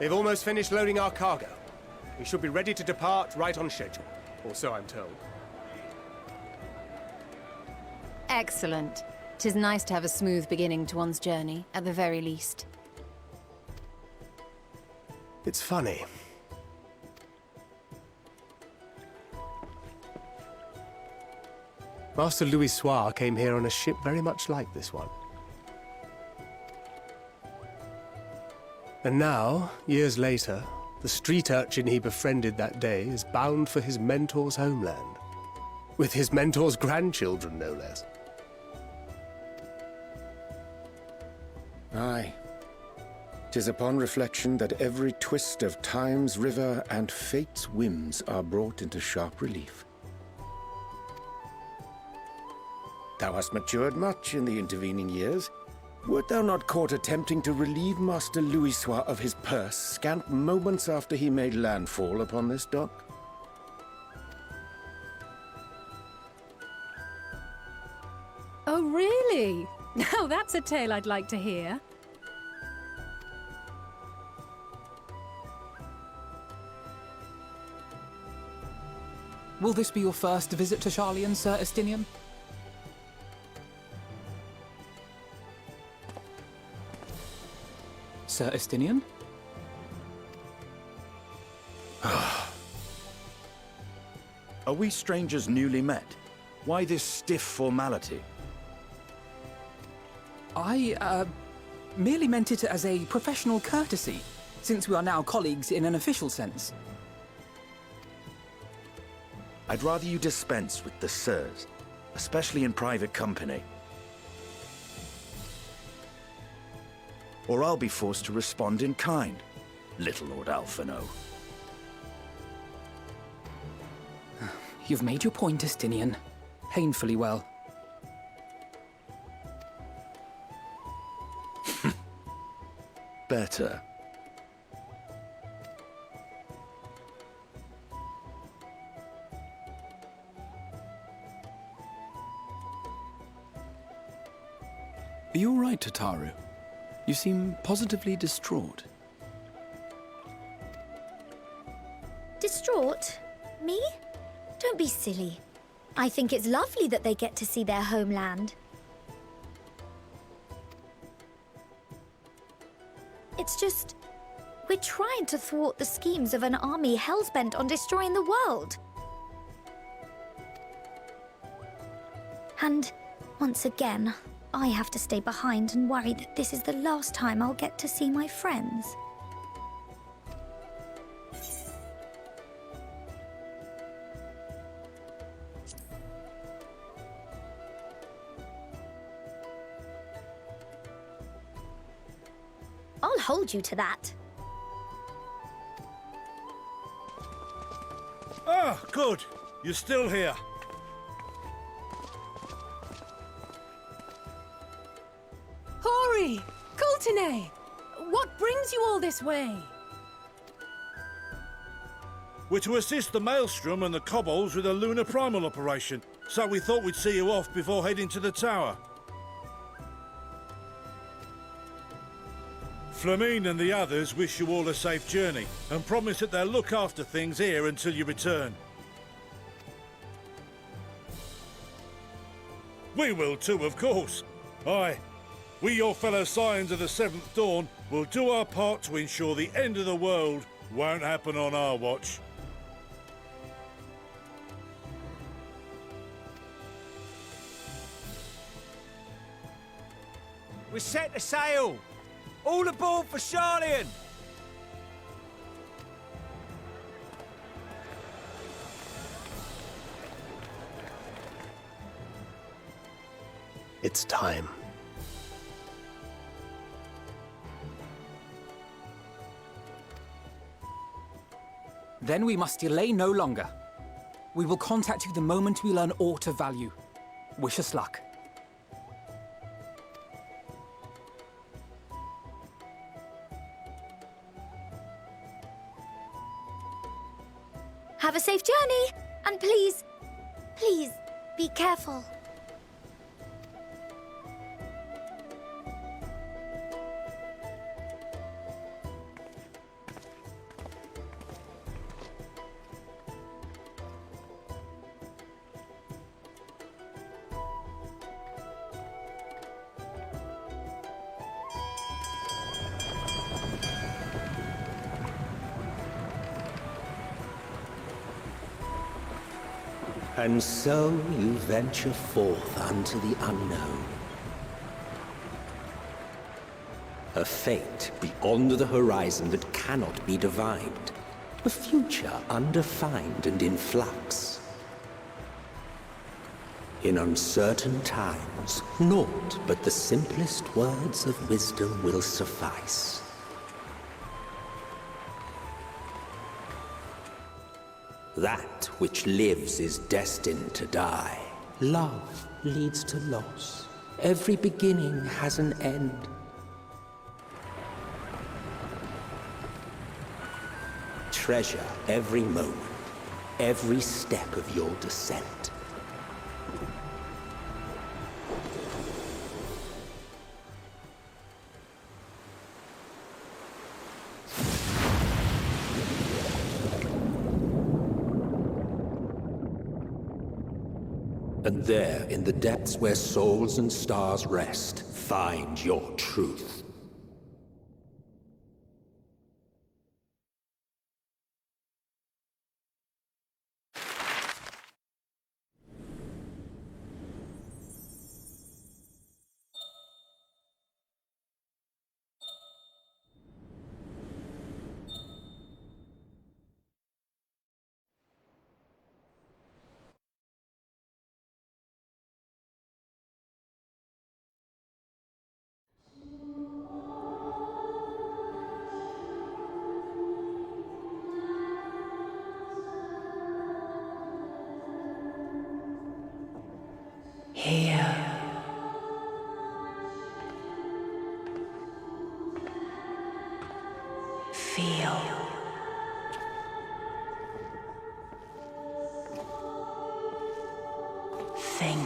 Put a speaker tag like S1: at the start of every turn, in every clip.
S1: They've almost finished loading our cargo. We should be ready to depart right on schedule, or so I'm told.
S2: Excellent. 'Tis nice to have a smooth beginning to one's journey, at the very least.
S1: It's funny. Master Louis Soir came here on a ship very much like this one. And now, years later, the street urchin he befriended that day is bound for his mentor's homeland. With his mentor's grandchildren, no less.
S3: Aye. 'Tis upon reflection that every twist of time's river and fate's whims are brought into sharp relief. Thou hast matured much in the intervening years. Wert thou not caught attempting to relieve Master Louis Soir of his purse scant moments after he made landfall upon this dock?
S4: Oh, really? Now that's a tale I'd like to hear.
S5: Will this be your first visit to Charlian, Sir Estinian? Sir Estinian?
S6: Are we strangers newly met? Why this stiff formality?
S5: I, merely meant it as a professional courtesy, since we are now colleagues in an official sense.
S6: I'd rather you dispense with the sirs, especially in private company. Or I'll be forced to respond in kind, little Lord Alphino.
S5: You've made your point, Estinian. Painfully well.
S6: Better.
S7: Are you all right, Tataru? You seem positively distraught.
S8: Distraught? Me? Don't be silly. I think it's lovely that they get to see their homeland. It's just, we're trying to thwart the schemes of an army hellbent on destroying the world. And once again, I have to stay behind and worry that this is the last time I'll get to see my friends. I'll hold you to that.
S9: Ah, good. You're still here.
S4: Hori! Coulternay! What brings you all this way?
S9: We're to assist the Maelstrom and the Kobolds with a lunar primal operation, so we thought we'd see you off before heading to the tower. Flamine and the others wish you all a safe journey, and promise that they'll look after things here until you return. We will too, of course. Aye. We, your fellow Scions of the Seventh Dawn, will do our part to ensure the end of the world won't happen on our watch.
S10: We're set to sail! All aboard for Charlian!
S1: It's time.
S5: Then we must delay no longer. We will contact you the moment we learn aught of value. Wish us luck.
S8: Have a safe journey, and please, please, be careful.
S11: And so you venture forth unto the unknown. A fate beyond the horizon that cannot be divined. A future undefined and in flux. In uncertain times, naught but the simplest words of wisdom will suffice. That which lives is destined to die. Love leads to loss. Every beginning has an end. Treasure every moment, every step of your descent. And there, in the depths where souls and stars rest, find your truth.
S12: Here. Feel. Think.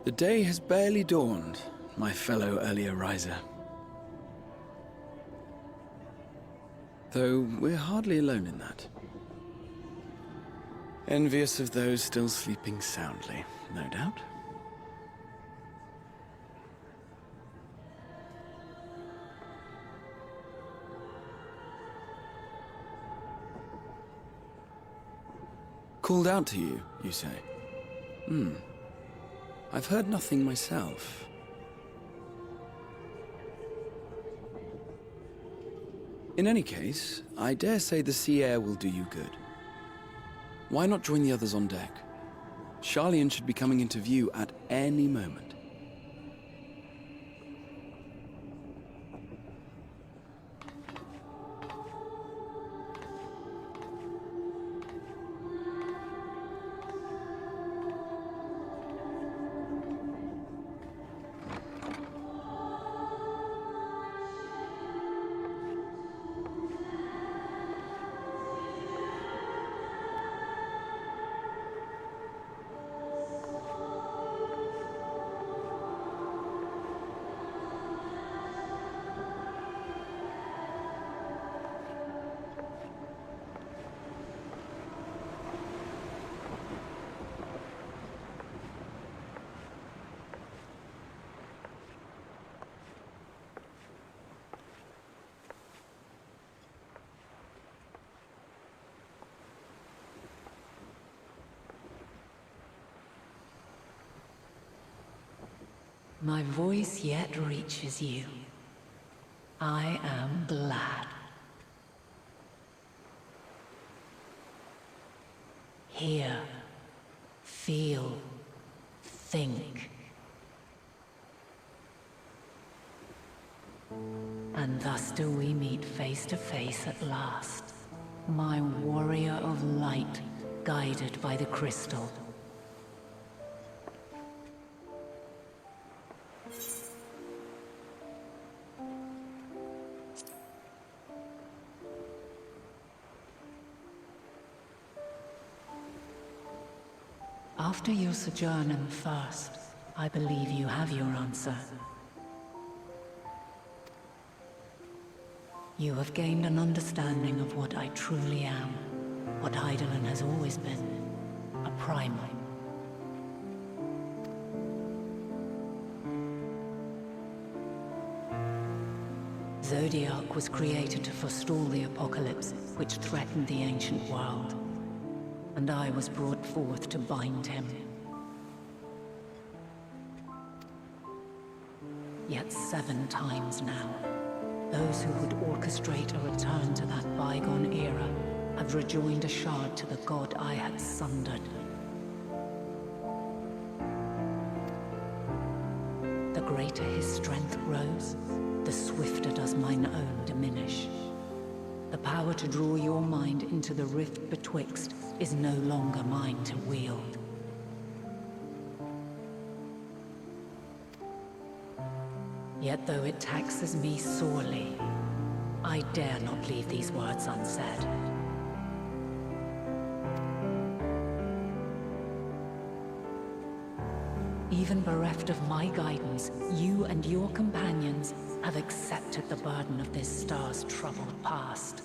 S7: The day has barely dawned, my fellow earlier riser. Though we're hardly alone in that. Envious of those still sleeping soundly, no doubt. Called out to you, you say? I've heard nothing myself. In any case, I dare say the sea air will do you good. Why not join the others on deck? Charlian should be coming into view at any moment.
S12: My voice yet reaches you. I am glad. Hear, feel, think. And thus do we meet face to face at last. My warrior of light, guided by the crystal. After your sojourn in the First, I believe you have your answer. You have gained an understanding of what I truly am, what Hydaelyn has always been, a primal. Zodiac was created to forestall the apocalypse which threatened the ancient world. And I was brought forth to bind him. Yet 7 times now, those who would orchestrate a return to that bygone era have rejoined a shard to the god I had sundered. The greater his strength grows, the swifter does mine own diminish. The power to draw your mind into the rift betwixt is no longer mine to wield. Yet though it taxes me sorely, I dare not leave these words unsaid. Even bereft of my guidance, you and your companions have accepted the burden of this star's troubled past.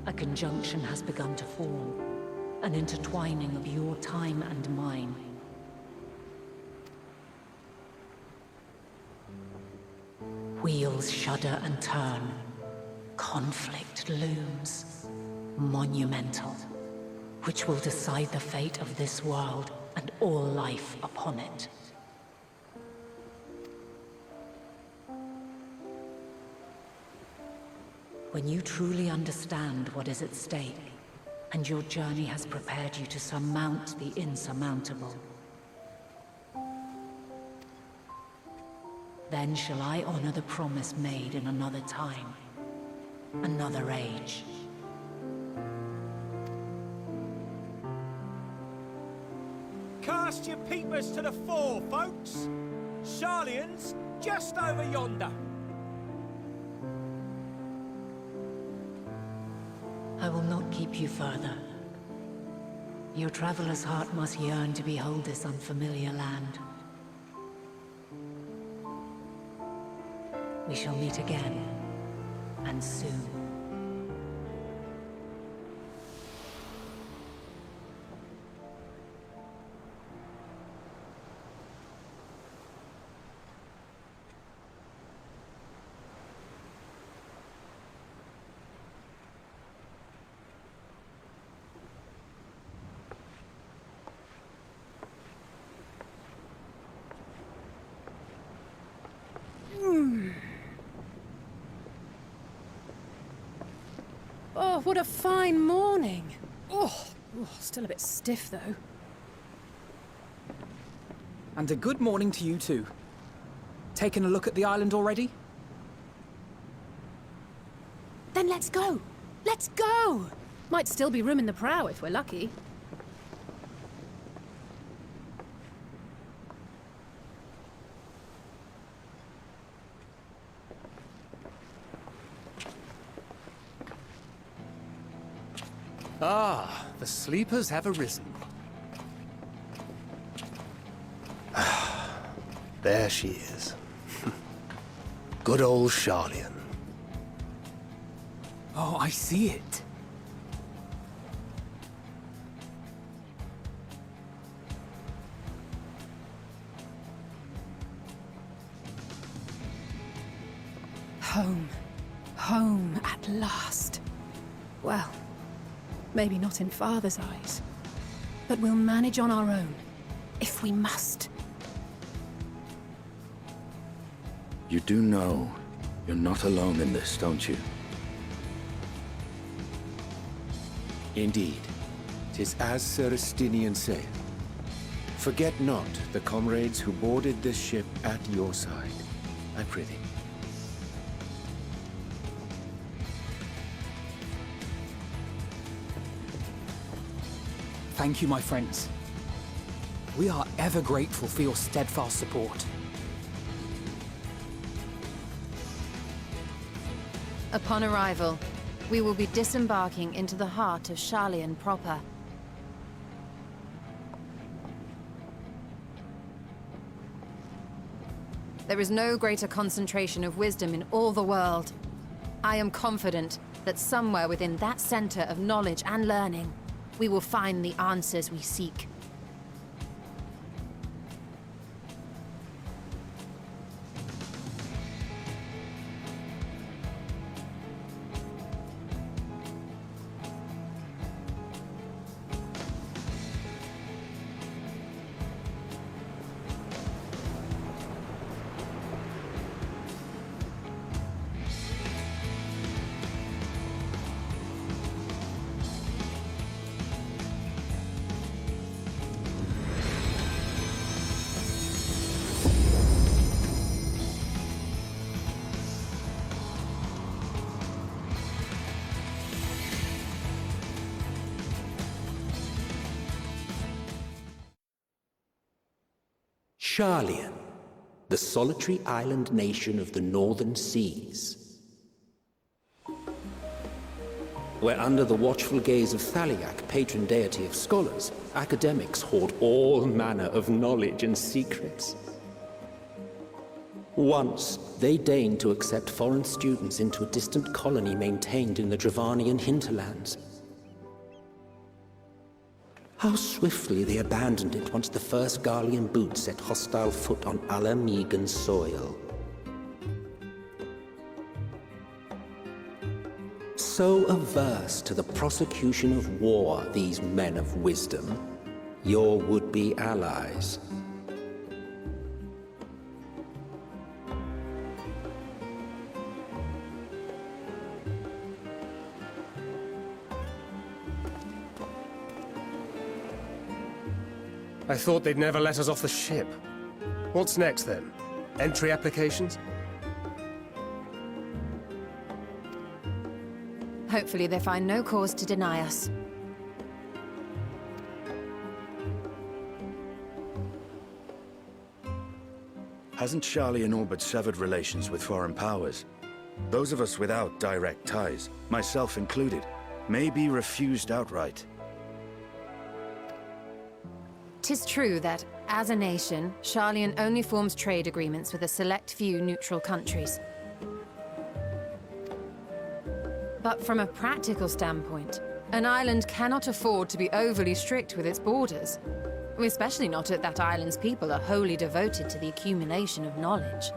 S12: A conjunction has begun to form, an intertwining of your time and mine. Wheels shudder and turn. Conflict looms, monumental, which will decide the fate of this world and all life upon it. When you truly understand what is at stake, and your journey has prepared you to surmount the insurmountable, then shall I honor the promise made in another time, another age.
S10: Cast your peepers to the fore, folks. Sharlayan's just over yonder.
S12: I will not keep you further. Your traveler's heart must yearn to behold this unfamiliar land. We shall meet again, and soon.
S4: Oh, what a fine morning. Oh, still a bit stiff, though.
S5: And a good morning to you too. Taking a look at the island already?
S4: Then let's go. Let's go! Might still be room in the prow if we're lucky.
S1: Ah, the sleepers have arisen. There she is. Good old Sharlayan.
S5: Oh, I see it.
S4: Home. Home at last. Well, maybe not in Father's eyes, but we'll manage on our own, if we must.
S6: You do know you're not alone in this, don't you?
S3: Indeed. 'Tis as Sir Estinian saith. Forget not the comrades who boarded this ship at your side, I prithee.
S5: Thank you, my friends. We are ever grateful for your steadfast support.
S2: Upon arrival, we will be disembarking into the heart of Sharlayan proper. There is no greater concentration of wisdom in all the world. I am confident that somewhere within that center of knowledge and learning, we will find the answers we seek.
S11: Sharlian, the solitary island nation of the northern seas. Where under the watchful gaze of Thaliak, patron deity of scholars, academics hoard all manner of knowledge and secrets. Once, they deigned to accept foreign students into a distant colony maintained in the Dravanian hinterlands. How swiftly they abandoned it once the first Garlean boot set hostile foot on Ala Megan's soil. So averse to the prosecution of war, these men of wisdom, your would-be allies.
S1: I thought they'd never let us off the ship. What's next, then? Entry applications?
S2: Hopefully they find no cause to deny us.
S6: Hasn't Sharlian all but severed relations with foreign powers? Those of us without direct ties, myself included, may be refused outright.
S2: 'Tis true that, as a nation, Sharlian only forms trade agreements with a select few neutral countries. But from a practical standpoint, an island cannot afford to be overly strict with its borders, especially not if that island's people are wholly devoted to the accumulation of knowledge.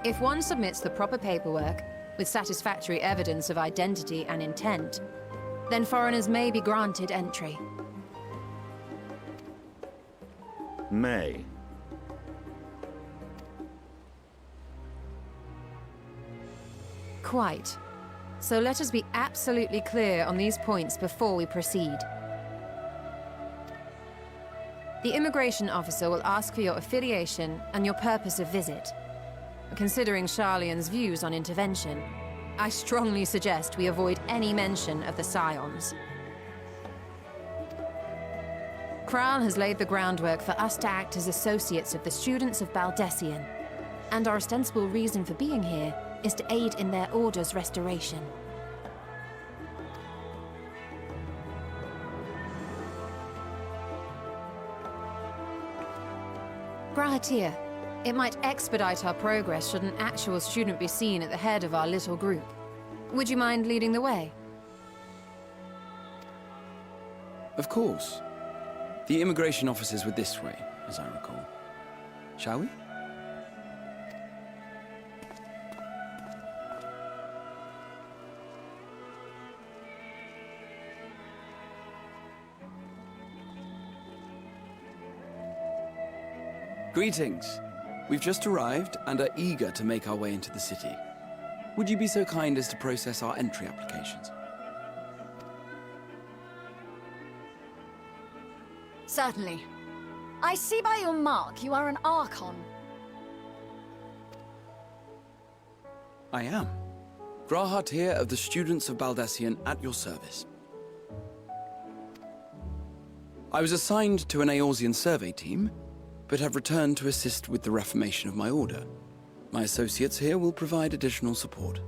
S2: If one submits the proper paperwork, with satisfactory evidence of identity and intent, then foreigners may be granted entry.
S6: May.
S2: Quite. So let us be absolutely clear on these points before we proceed. The immigration officer will ask for your affiliation and your purpose of visit. Considering Sharlian's views on intervention, I strongly suggest we avoid any mention of the Scions. Kral has laid the groundwork for us to act as associates of the students of Baldessian, and our ostensible reason for being here is to aid in their order's restoration. Grahatir, it might expedite our progress should an actual student be seen at the head of our little group. Would you mind leading the way?
S7: Of course. The immigration officers were this way, as I recall. Shall we? Greetings. We've just arrived and are eager to make our way into the city. Would you be so kind as to process our entry applications?
S13: Certainly. I see by your mark you are an Archon.
S7: I am. Grahatir of the Students of Baldessian at your service. I was assigned to an Eorzean survey team, but have returned to assist with the reformation of my order. My associates here will provide additional support.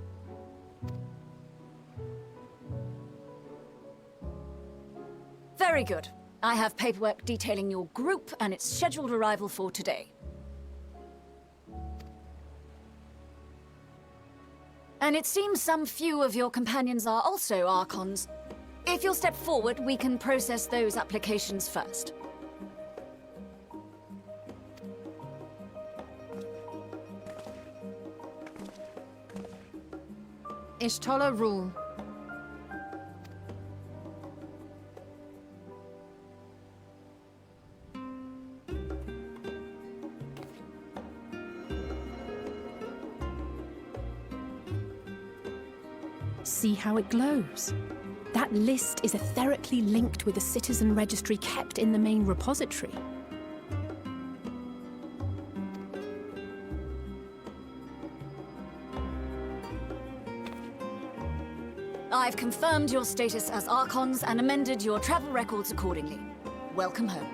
S13: Very good. I have paperwork detailing your group and its scheduled arrival for today. And it seems some few of your companions are also Archons. If you'll step forward, we can process those applications first.
S2: Ishtola rule.
S4: See how it glows? That list is etherically linked with the citizen registry kept in the main repository.
S13: I've confirmed your status as Archons and amended your travel records accordingly. Welcome home.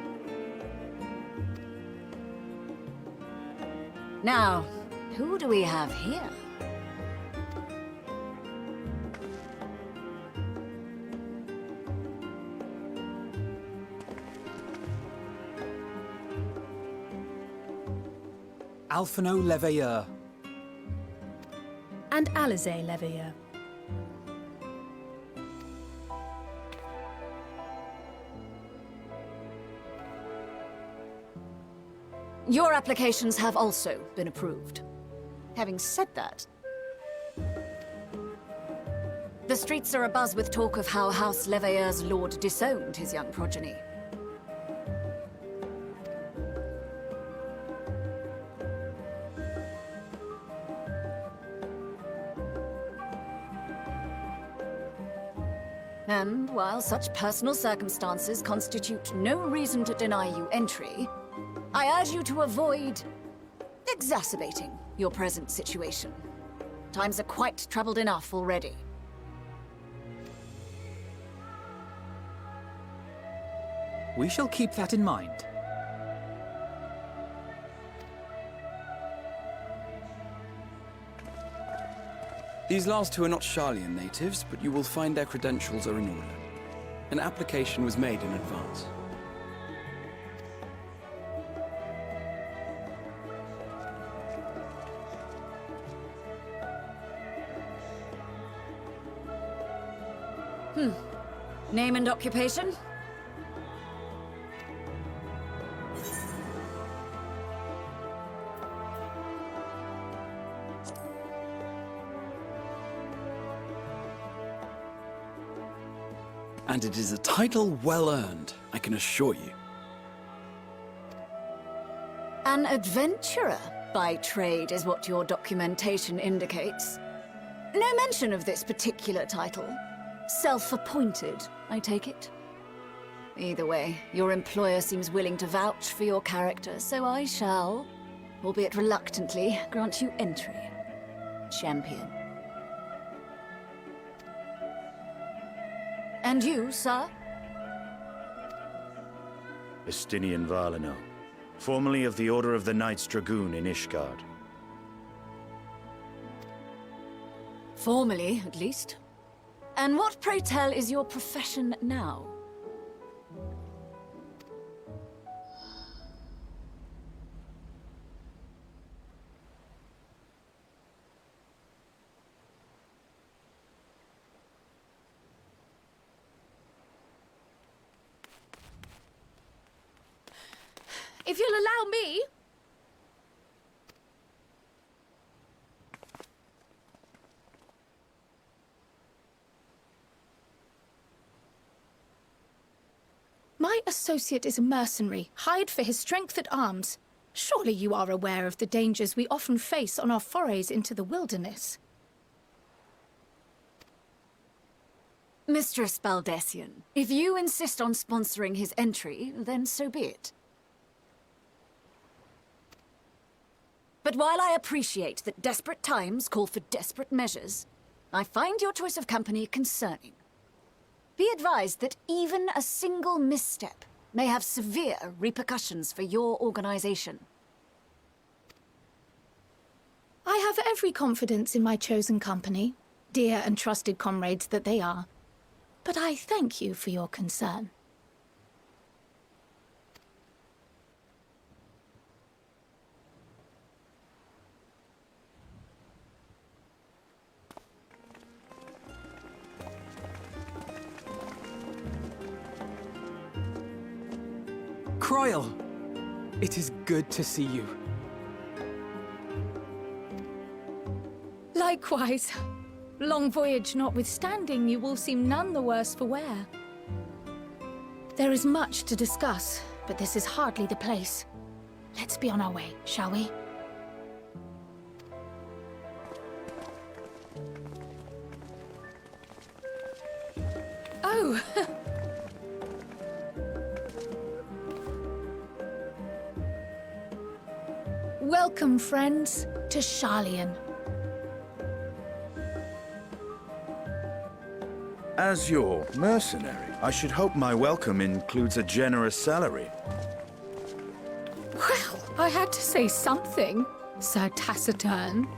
S13: Now, who do we have here?
S5: Alphino Leveilleur.
S4: And Alizé Leveilleur.
S13: Your applications have also been approved. Having said that, the streets are abuzz with talk of how House Leveilleur's lord disowned his young progeny. And while such personal circumstances constitute no reason to deny you entry, I urge you to avoid exacerbating your present situation. Times are quite troubled enough already.
S5: We shall keep that in mind.
S7: These last two are not Sharlayan natives, but you will find their credentials are in order. An application was made in advance.
S13: Name and occupation?
S7: And it is a title well earned, I can assure you.
S13: An adventurer by trade is what your documentation indicates. No mention of this particular title. Self-appointed, I take it? Either way, your employer seems willing to vouch for your character, so I shall, albeit reluctantly, grant you entry. Champion. And you, sir?
S6: Estinian Valeno, formerly of the Order of the Knights Dragoon in Ishgard.
S13: Formally, at least. And what, pray tell, is your profession now?
S4: If you'll allow me... My associate is a mercenary, hired for his strength at arms. Surely you are aware of the dangers we often face on our forays into the wilderness.
S13: Mistress Baldessian, if you insist on sponsoring his entry, then so be it. But while I appreciate that desperate times call for desperate measures, I find your choice of company concerning. Be advised that even a single misstep may have severe repercussions for your organization.
S4: I have every confidence in my chosen company, dear and trusted comrades that they are. But I thank you for your concern.
S5: Croyle! It is good to see you.
S4: Likewise. Long voyage notwithstanding, you will seem none the worse for wear. There is much to discuss, but this is hardly the place. Let's be on our way, shall we? Oh! Welcome, friends, to Sharlayan.
S6: As your mercenary, I should hope my welcome includes a generous salary.
S4: Well, I had to say something. Sir Taciturn.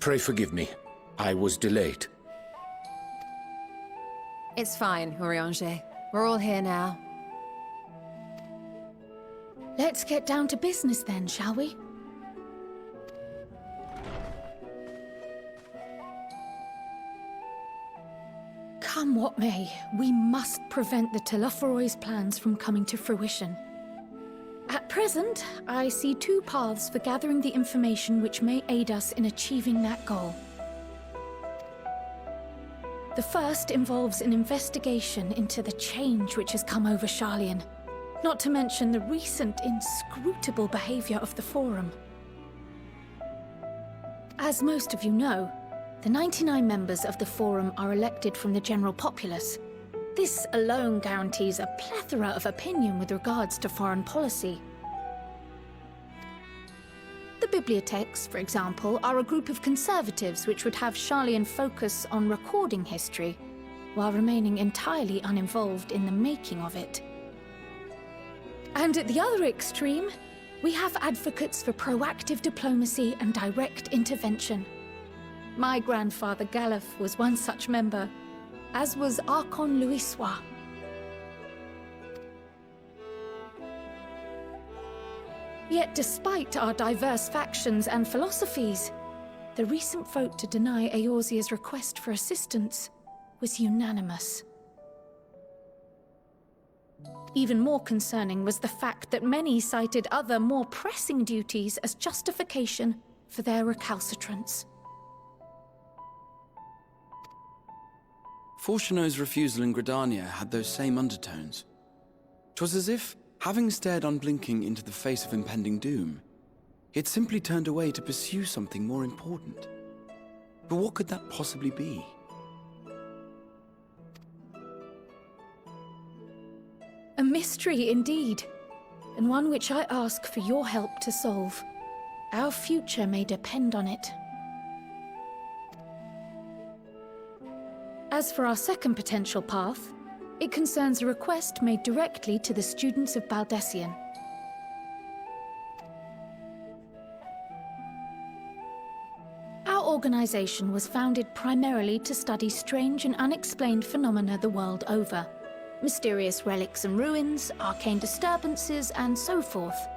S3: Pray forgive me. I was delayed.
S2: It's fine, Urianger. We're all here now.
S4: Let's get down to business then, shall we? Come what may, we must prevent the Telophoroi's plans from coming to fruition. At present, I see two paths for gathering the information which may aid us in achieving that goal. The first involves an investigation into the change which has come over Sharlayan, not to mention the recent inscrutable behavior of the Forum. As most of you know, the 99 members of the Forum are elected from the general populace. This alone guarantees a plethora of opinion with regards to foreign policy. The bibliotheques, for example, are a group of conservatives which would have Sharlayan focus on recording history, while remaining entirely uninvolved in the making of it. And at the other extreme, we have advocates for proactive diplomacy and direct intervention. My grandfather Galef was one such member, as was Archon Louisois. Yet despite our diverse factions and philosophies, the recent vote to deny Eorzea's request for assistance was unanimous. Even more concerning was the fact that many cited other, more pressing duties as justification for their recalcitrance.
S7: Fortuno's refusal in Gridania had those same undertones. 'Twas as if, having stared unblinking into the face of impending doom, he had simply turned away to pursue something more important. But what could that possibly be?
S4: A mystery indeed, and one which I ask for your help to solve. Our future may depend on it. As for our second potential path, it concerns a request made directly to the students of Baldessian. Our organization was founded primarily to study strange and unexplained phenomena the world over. Mysterious relics and ruins, arcane disturbances, and so forth.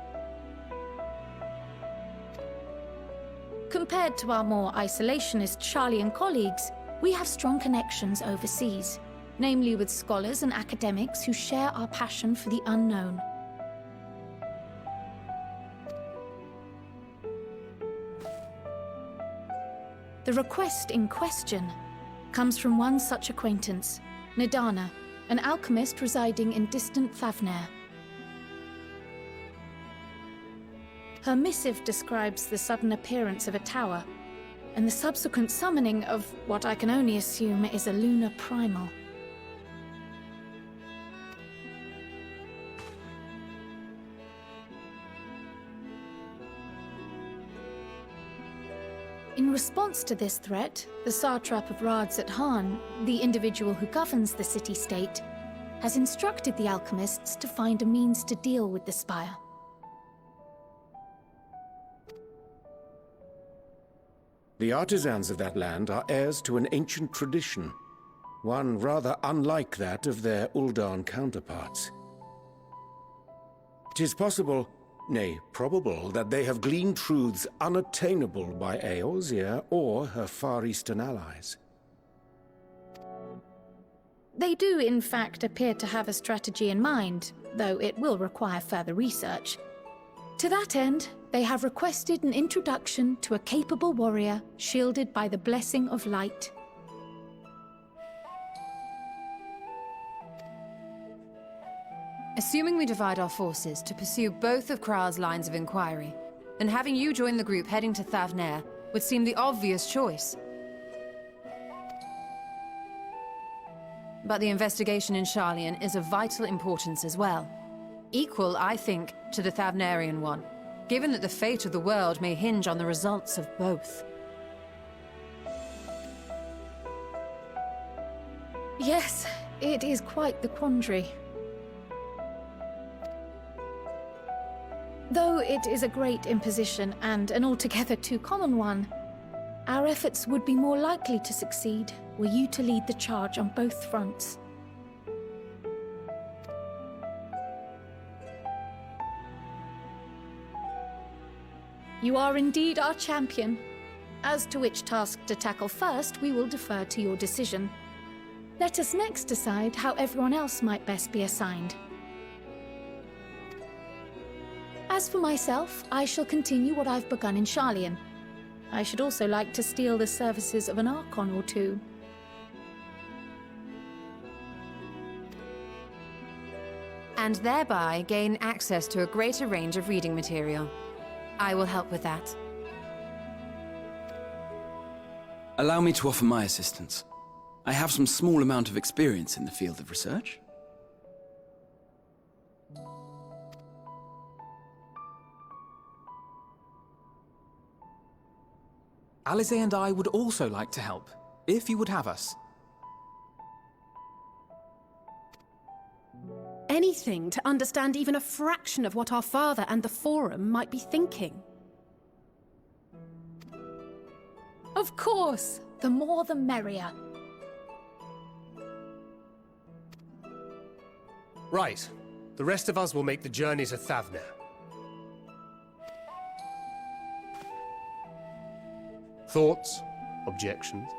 S4: Compared to our more isolationist Sharlayan colleagues, we have strong connections overseas, namely with scholars and academics who share our passion for the unknown. The request in question comes from one such acquaintance, Nidana, an alchemist residing in distant Thavnair. Her missive describes the sudden appearance of a tower, and the subsequent summoning of what I can only assume is a lunar primal. In response to this threat, the satrap of Radzat-Han, the individual who governs the city-state, has instructed the alchemists to find a means to deal with the spire.
S3: The artisans of that land are heirs to an ancient tradition, one rather unlike that of their Uldan counterparts. It is possible, nay, probable, that they have gleaned truths unattainable by Eorzea or her Far Eastern allies.
S4: They do, in fact, appear to have a strategy in mind, though it will require further research. To that end, they have requested an introduction to a capable warrior shielded by the blessing of light.
S2: Assuming we divide our forces to pursue both of Kral's lines of inquiry, then having you join the group heading to Thavnair would seem the obvious choice. But the investigation in Sharlayan is of vital importance as well. Equal, I think, to the Thavnairian one, given that the fate of the world may hinge on the results of both.
S4: Yes, it is quite the quandary. Though it is a great imposition and an altogether too common one, Our efforts would be more likely to succeed were you to lead the charge on both fronts. You are indeed our champion. As to which task to tackle first, we will defer to your decision. Let us next decide how everyone else might best be assigned. As for myself, I shall continue what I've begun in Sharlayan. I should also like to steal the services of an Archon or two.
S2: And thereby gain access to a greater range of reading material. I will help with that.
S7: Allow me to offer my assistance. I have some small amount of experience in the field of research.
S5: Alize and I would also like to help, if you would have us.
S4: Anything to understand even a fraction of what our father and the Forum might be thinking. Of course, the more the merrier.
S1: Right. The rest of us will make the journey to Thavner. Thoughts? Objections?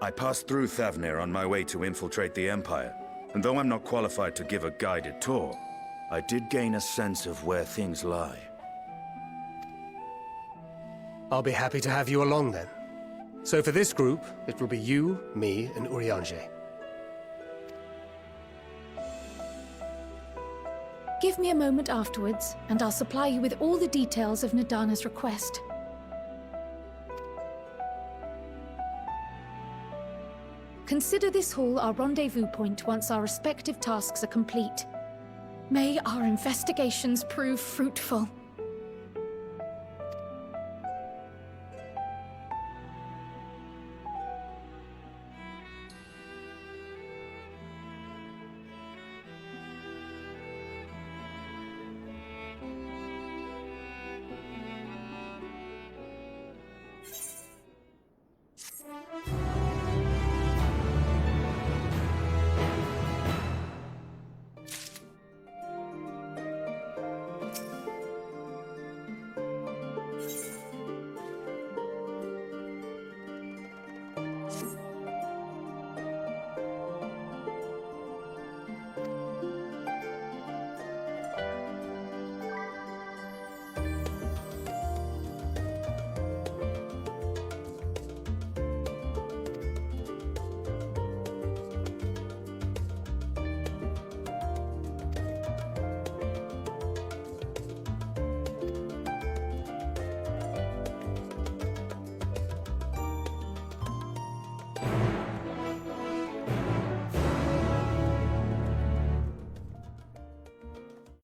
S6: I passed through Thavner on my way to infiltrate the Empire, and though I'm not qualified to give a guided tour, I did gain a sense of where things lie.
S1: I'll be happy to have you along then. So for this group, it will be you, me, and Urianger.
S4: Give me a moment afterwards, and I'll supply you with all the details of Nadana's request. Consider this hall our rendezvous point once our respective tasks are complete. May our investigations prove fruitful.